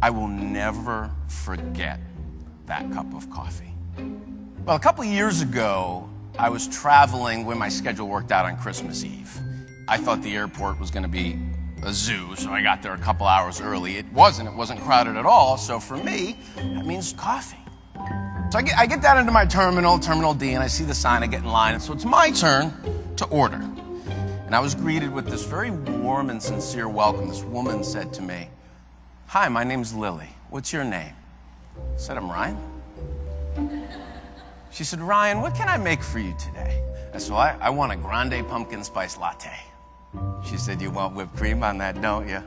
I will never forget that cup of coffee. Well, a couple of years ago, I was traveling when my schedule worked out on Christmas Eve. I thought the airport was going to be a zoo, so I got there a couple hours early. It wasn't crowded at all, so for me, that means coffee. So I get down into my terminal, Terminal D, and I see the sign, I get in line, and so it's my turn to order. And I was greeted with this very warm and sincere welcome. This woman said to me, "Hi, my name's Lily. What's your name?" I said, "I'm Ryan." She said, "Ryan, what can I make for you today?" I said, "Well, I want a grande pumpkin spice latte." She said, "You want whipped cream on that, don't you?"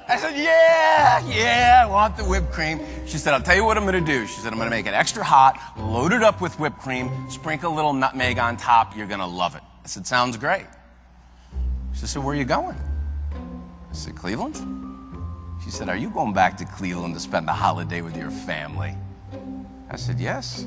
I said, yeah, I want the whipped cream. She said, "I'll tell you what I'm going to do." She said, "I'm going to make it extra hot, load it up with whipped cream, sprinkle a little nutmeg on top. You're going to love it." I said, "Sounds great." She said, "Where are you going?" I said, "Cleveland." She said, "Are you going back to Cleveland to spend the holiday with your family?" I said, "Yes."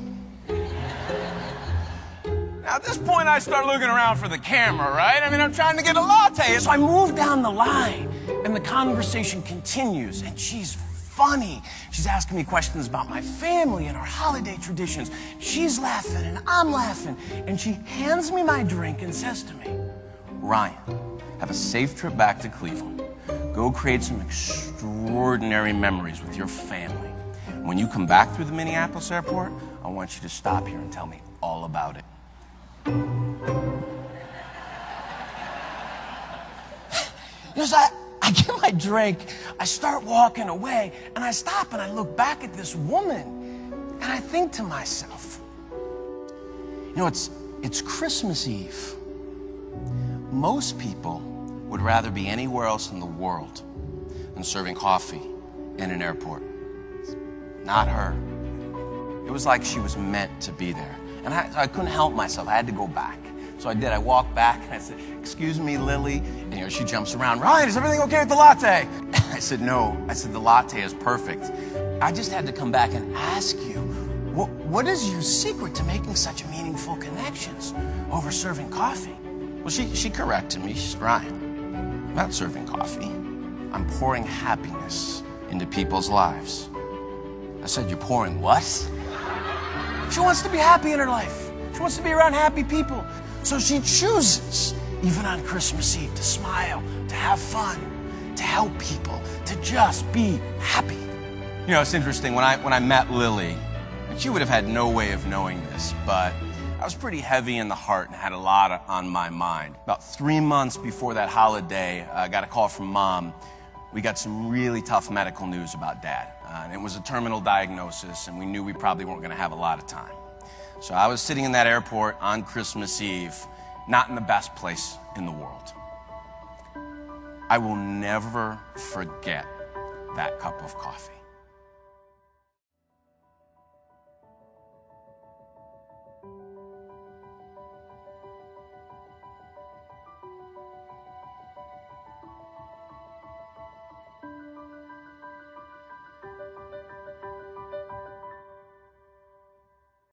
Now, at this point, I start looking around for the camera, right? I mean, I'm trying to get a latte. So I move down the line, and the conversation continues, and she's funny. She's asking me questions about my family and our holiday traditions. She's laughing, and I'm laughing, and she hands me my drink and says to me, "Ryan, have a safe trip back to Cleveland. Go create some extraordinary memories with your family. When you come back through the Minneapolis airport, I want you to stop here and tell me all about it." So I get my drink, I start walking away, and I stop and I look back at this woman, and I think to myself, it's Christmas Eve. Most people would rather be anywhere else in the world than serving coffee in an airport. Not her. It was like she was meant to be there. And I couldn't help myself. I had to go back. So I did. I walked back and I said, "Excuse me, Lily." And she jumps around. "Ryan, is everything okay with the latte?" I said, "No." I said, "The latte is perfect. I just had to come back and ask you, what is your secret to making such meaningful connections over serving coffee?" Well, she corrected me. She said, "Ryan, I'm not serving coffee. I'm pouring happiness into people's lives." I said, "You're pouring what?" She wants to be happy in her life. She wants to be around happy people. So she chooses, even on Christmas Eve, to smile, to have fun, to help people, to just be happy. It's interesting. When I met Lily, and she would have had no way of knowing this, but I was pretty heavy in the heart and had a lot on my mind. About 3 months before that holiday, I got a call from Mom. We got some really tough medical news about Dad. And it was a terminal diagnosis, and we knew we probably weren't going to have a lot of time. So I was sitting in that airport on Christmas Eve, not in the best place in the world. I will never forget that cup of coffee.